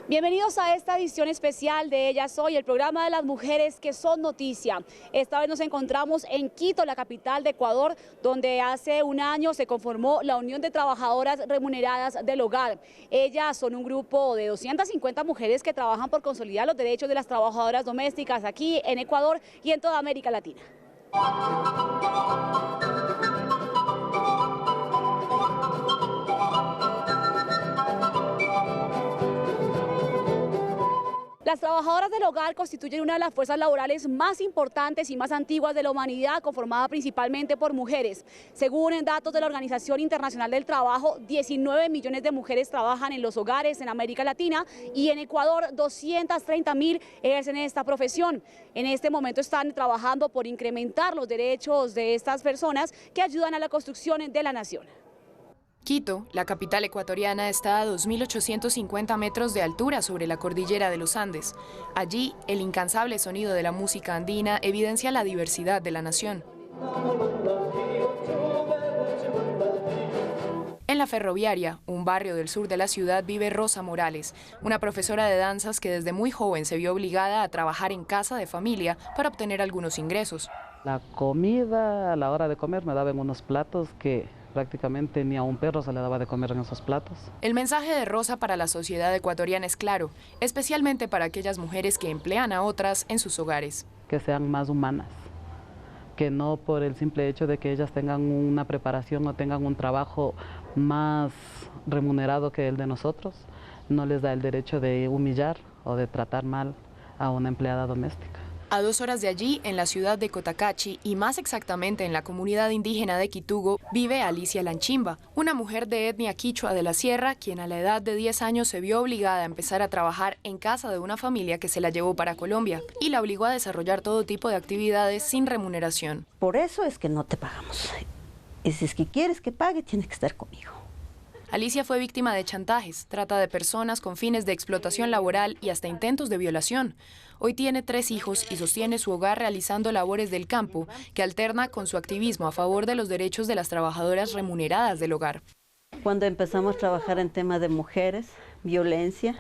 Bienvenidos a esta edición especial de Ellas Hoy, el programa de las mujeres que son noticia. Esta vez nos encontramos en Quito, la capital de Ecuador, donde hace un año se conformó la Unión de Trabajadoras Remuneradas del Hogar. Ellas son un grupo de 250 mujeres que trabajan por consolidar los derechos de las trabajadoras domésticas aquí en Ecuador y en toda América Latina. Las trabajadoras del hogar constituyen una de las fuerzas laborales más importantes y más antiguas de la humanidad, conformada principalmente por mujeres. Según datos de la Organización Internacional del Trabajo, 19 millones de mujeres trabajan en los hogares en América Latina y en Ecuador 230.000 ejercen esta profesión. En este momento están trabajando por incrementar los derechos de estas personas que ayudan a la construcción de la nación. Quito, la capital ecuatoriana, está a 2.850 metros de altura sobre la cordillera de los Andes. Allí, el incansable sonido de la música andina evidencia la diversidad de la nación. En la Ferroviaria, un barrio del sur de la ciudad, vive Rosa Morales, una profesora de danzas que desde muy joven se vio obligada a trabajar en casa de familia para obtener algunos ingresos. La comida, a la hora de comer, me daban unos platos que prácticamente ni a un perro se le daba de comer en esos platos. El mensaje de Rosa para la sociedad ecuatoriana es claro, especialmente para aquellas mujeres que emplean a otras en sus hogares. Que sean más humanas, que no por el simple hecho de que ellas tengan una preparación o tengan un trabajo más remunerado que el de nosotros, no les da el derecho de humillar o de tratar mal a una empleada doméstica. A 2 horas de allí, en la ciudad de Cotacachi, y más exactamente en la comunidad indígena de Quitugo, vive Alicia Lanchimba, una mujer de etnia quichua de la sierra, quien a la edad de 10 años se vio obligada a empezar a trabajar en casa de una familia que se la llevó para Colombia y la obligó a desarrollar todo tipo de actividades sin remuneración. Por eso es que no te pagamos. Y si es que quieres que pague, tienes que estar conmigo. Alicia fue víctima de chantajes, trata de personas con fines de explotación laboral y hasta intentos de violación. Hoy tiene 3 hijos y sostiene su hogar realizando labores del campo, que alterna con su activismo a favor de los derechos de las trabajadoras remuneradas del hogar. Cuando empezamos a trabajar en temas de mujeres, violencia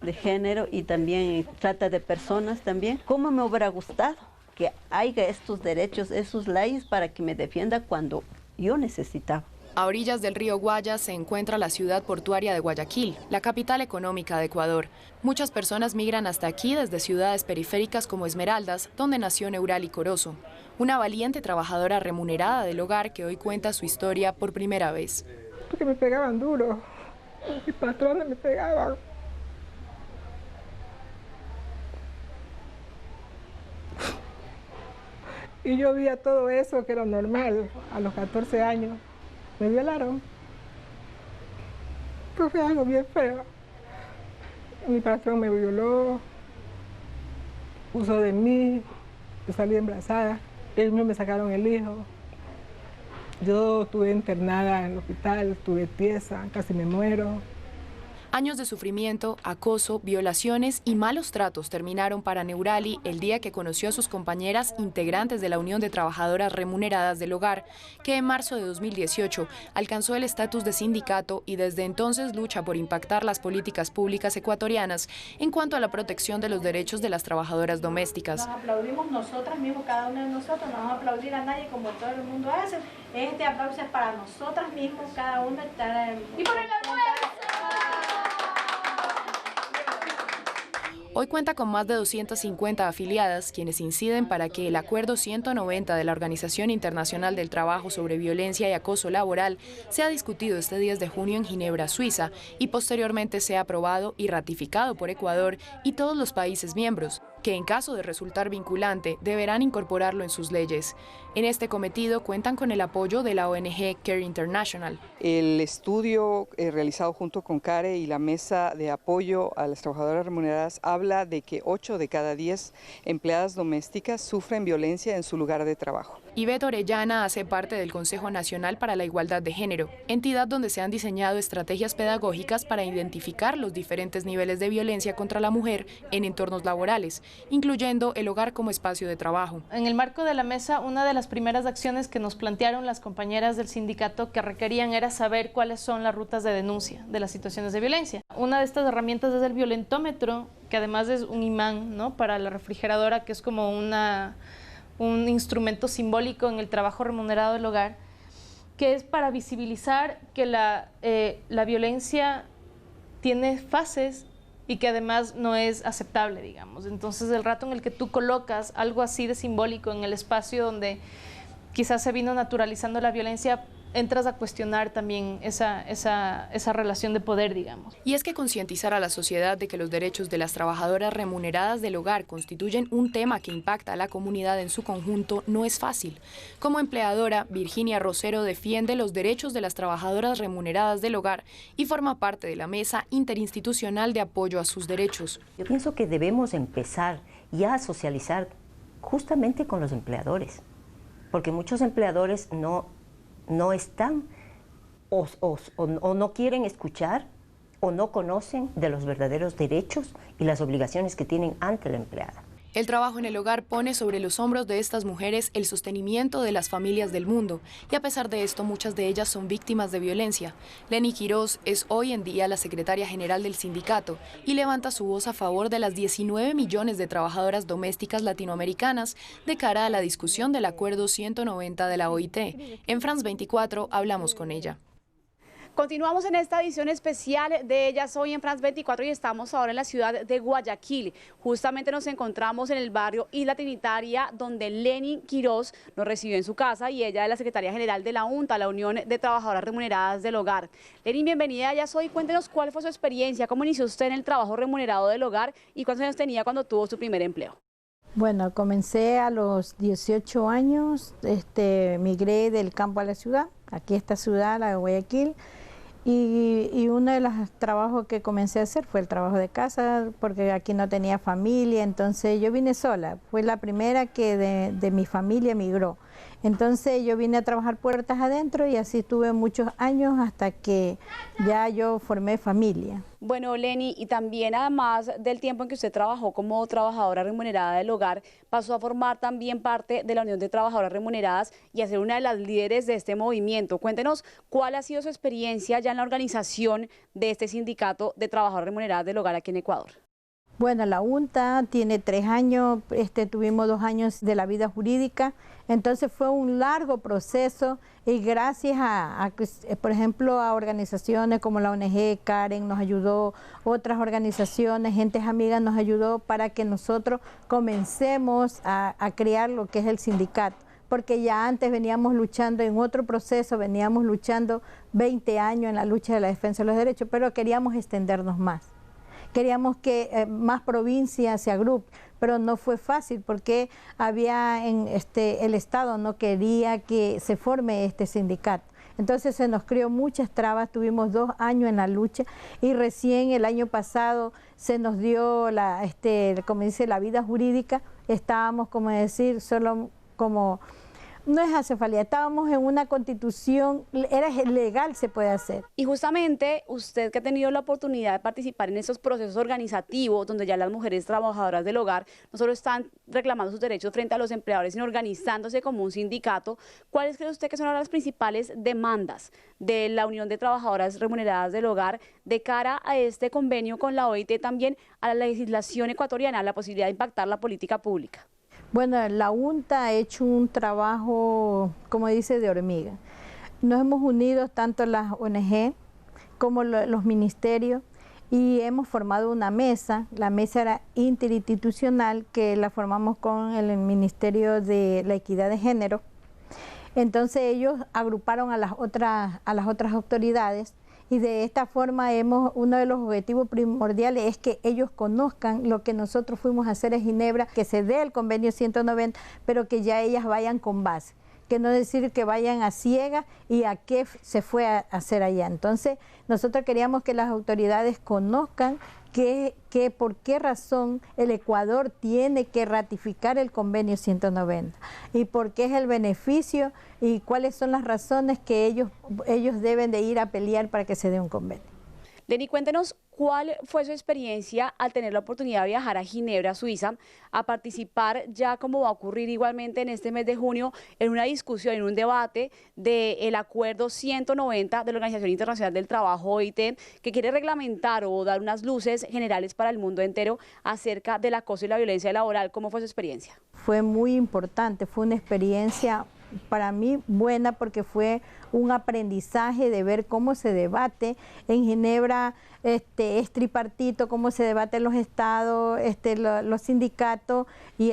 de género y también trata de personas también, ¿cómo me hubiera gustado que haya estos derechos, esos leyes para que me defienda cuando yo necesitaba? A orillas del río Guayas se encuentra la ciudad portuaria de Guayaquil, la capital económica de Ecuador. Muchas personas migran hasta aquí desde ciudades periféricas como Esmeraldas, donde nació Neurali Corozo, una valiente trabajadora remunerada del hogar que hoy cuenta su historia por primera vez. Porque me pegaban duro, mis patrones me pegaban. Y yo veía todo eso que era normal a los 14 años. Me violaron. Pues fue algo bien feo. Mi patrón me violó, usó de mí, yo salí embarazada, ellos me sacaron el hijo. Yo estuve internada en el hospital, estuve tiesa, casi me muero. Años de sufrimiento, acoso, violaciones y malos tratos terminaron para Neurali el día que conoció a sus compañeras integrantes de la Unión de Trabajadoras Remuneradas del Hogar, que en marzo de 2018 alcanzó el estatus de sindicato y desde entonces lucha por impactar las políticas públicas ecuatorianas en cuanto a la protección de los derechos de las trabajadoras domésticas. Nos aplaudimos nosotras mismos, cada una de nosotros, no vamos a aplaudir a nadie como todo el mundo hace. Este aplauso es para nosotras mismos, cada una está... ¡Y por el Hoy cuenta con más de 250 afiliadas, quienes inciden para que el Acuerdo 190 de la Organización Internacional del Trabajo sobre Violencia y Acoso Laboral sea discutido este 10 de junio en Ginebra, Suiza, y posteriormente sea aprobado y ratificado por Ecuador y todos los países miembros, que en caso de resultar vinculante deberán incorporarlo en sus leyes. En este cometido cuentan con el apoyo de la ONG Care International. El estudio realizado junto con CARE y la Mesa de Apoyo a las Trabajadoras Remuneradas habla de que 8 de cada 10 empleadas domésticas sufren violencia en su lugar de trabajo. Ivette Orellana hace parte del Consejo Nacional para la Igualdad de Género, entidad donde se han diseñado estrategias pedagógicas para identificar los diferentes niveles de violencia contra la mujer en entornos laborales, incluyendo el hogar como espacio de trabajo. En el marco de la mesa, una de las primeras acciones que nos plantearon las compañeras del sindicato que requerían era saber cuáles son las rutas de denuncia de las situaciones de violencia. Una de estas herramientas es el violentómetro, que además es un imán, ¿no?, para la refrigeradora, que es como un instrumento simbólico en el trabajo remunerado del hogar, que es para visibilizar que la violencia tiene fases y que además no es aceptable, digamos. Entonces, el rato en el que tú colocas algo así de simbólico en el espacio donde quizás se vino naturalizando la violencia, entras a cuestionar también esa relación de poder, digamos. Y es que concientizar a la sociedad de que los derechos de las trabajadoras remuneradas del hogar constituyen un tema que impacta a la comunidad en su conjunto no es fácil. Como empleadora, Virginia Rosero defiende los derechos de las trabajadoras remuneradas del hogar y forma parte de la mesa interinstitucional de apoyo a sus derechos. Yo pienso que debemos empezar ya a socializar justamente con los empleadores, porque muchos empleadores no están o no quieren escuchar o no conocen de los verdaderos derechos y las obligaciones que tienen ante la empleada. El trabajo en el hogar pone sobre los hombros de estas mujeres el sostenimiento de las familias del mundo y a pesar de esto muchas de ellas son víctimas de violencia. Leni Quiroz es hoy en día la secretaria general del sindicato y levanta su voz a favor de las 19 millones de trabajadoras domésticas latinoamericanas de cara a la discusión del Acuerdo 190 de la OIT. En France 24 hablamos con ella. Continuamos en esta edición especial de Ellas Hoy en France 24 y estamos ahora en la ciudad de Guayaquil. Justamente nos encontramos en el barrio Isla Trinitaria, donde Leni Quiroz nos recibió en su casa y ella es la secretaria general de la UNTA, la Unión de Trabajadoras Remuneradas del Hogar. Leni, bienvenida a Ellas Hoy. Cuéntenos cuál fue su experiencia, cómo inició usted en el trabajo remunerado del hogar y cuántos años tenía cuando tuvo su primer empleo. Bueno, comencé a los 18 años, migré del campo a la ciudad, aquí esta ciudad, la de Guayaquil. Y uno de los trabajos que comencé a hacer fue el trabajo de casa, porque aquí no tenía familia, entonces yo vine sola. Fue la primera que de mi familia migró. Entonces yo vine a trabajar puertas adentro y así estuve muchos años hasta que ya yo formé familia. Bueno, Leni, y también además del tiempo en que usted trabajó como trabajadora remunerada del hogar, pasó a formar también parte de la Unión de Trabajadoras Remuneradas y a ser una de las líderes de este movimiento. Cuéntenos cuál ha sido su experiencia ya en la organización de este sindicato de trabajadoras remuneradas del hogar aquí en Ecuador. Bueno, la UNTA tiene 3 años, tuvimos 2 años de la vida jurídica, entonces fue un largo proceso y gracias por ejemplo, a organizaciones como la ONG, Karen nos ayudó, otras organizaciones, gentes amigas nos ayudó para que nosotros comencemos a crear lo que es el sindicato. Porque ya antes veníamos luchando en otro proceso, veníamos luchando 20 años en la lucha de la defensa de los derechos, pero queríamos extendernos más. Queríamos que más provincias se agrupen, pero no fue fácil porque el Estado no quería que se forme este sindicato. Entonces se nos creó muchas trabas, tuvimos 2 años en la lucha y recién el año pasado se nos dio como dice, la vida jurídica. Estábamos, como decir, solo como... No es acefalía, estábamos en una constitución, era legal, se puede hacer. Y justamente usted que ha tenido la oportunidad de participar en esos procesos organizativos donde ya las mujeres trabajadoras del hogar no solo están reclamando sus derechos frente a los empleadores, sino organizándose como un sindicato, ¿cuáles cree usted que son las principales demandas de la Unión de Trabajadoras Remuneradas del Hogar de cara a este convenio con la OIT, también a la legislación ecuatoriana, a la posibilidad de impactar la política pública? Bueno, la UNTA ha hecho un trabajo, como dice, de hormiga. Nos hemos unido tanto las ONG como los ministerios y hemos formado una mesa. La mesa era interinstitucional que la formamos con el Ministerio de la Equidad de Género. Entonces ellos agruparon a las otras autoridades. Y de esta forma uno de los objetivos primordiales es que ellos conozcan lo que nosotros fuimos a hacer en Ginebra, que se dé el convenio 190, pero que ya ellas vayan con base, que no decir que vayan a ciegas y a qué se fue a hacer allá. Entonces, nosotros queríamos que las autoridades conozcan por qué razón el Ecuador tiene que ratificar el convenio 190 y por qué es el beneficio y cuáles son las razones que ellos deben de ir a pelear para que se dé un convenio. Leni, cuéntenos cuál fue su experiencia al tener la oportunidad de viajar a Ginebra, Suiza, a participar ya como va a ocurrir igualmente en este mes de junio en una discusión, en un debate del acuerdo 190 de la Organización Internacional del Trabajo, OIT, que quiere reglamentar o dar unas luces generales para el mundo entero acerca del acoso y la violencia laboral. ¿Cómo fue su experiencia? Fue muy importante, fue una experiencia para mí buena porque fue un aprendizaje de ver cómo se debate en Ginebra, es tripartito, cómo se debate en los estados, los sindicatos y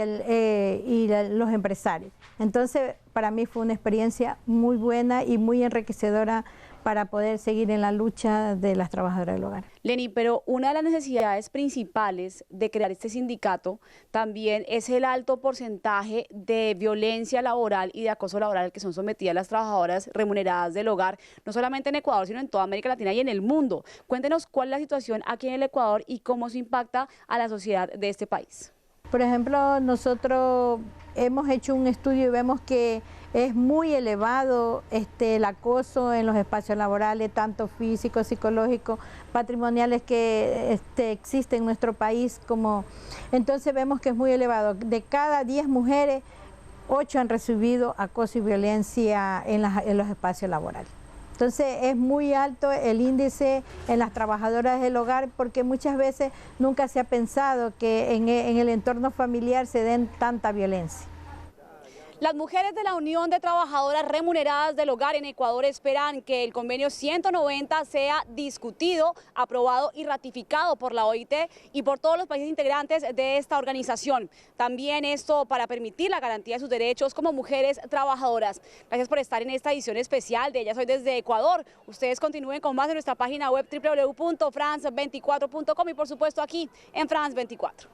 los empresarios. Entonces, para mí fue una experiencia muy buena y muy enriquecedora para poder seguir en la lucha de las trabajadoras del hogar. Leni, pero una de las necesidades principales de crear este sindicato también es el alto porcentaje de violencia laboral y de acoso laboral al que son sometidas las trabajadoras remuneradas del hogar, no solamente en Ecuador, sino en toda América Latina y en el mundo. Cuéntenos cuál es la situación aquí en el Ecuador y cómo se impacta a la sociedad de este país. Por ejemplo, nosotros hemos hecho un estudio y vemos que es muy elevado el acoso en los espacios laborales, tanto físicos, psicológicos, patrimoniales que existen en nuestro país. Entonces vemos que es muy elevado. De cada 10 mujeres, 8 han recibido acoso y violencia en los espacios laborales. Entonces es muy alto el índice en las trabajadoras del hogar porque muchas veces nunca se ha pensado que en el entorno familiar se den tanta violencia. Las mujeres de la Unión de Trabajadoras Remuneradas del Hogar en Ecuador esperan que el convenio 190 sea discutido, aprobado y ratificado por la OIT y por todos los países integrantes de esta organización. También esto para permitir la garantía de sus derechos como mujeres trabajadoras. Gracias por estar en esta edición especial de Ellas Hoy desde Ecuador. Ustedes continúen con más en nuestra página web www.france24.com y por supuesto aquí en France 24.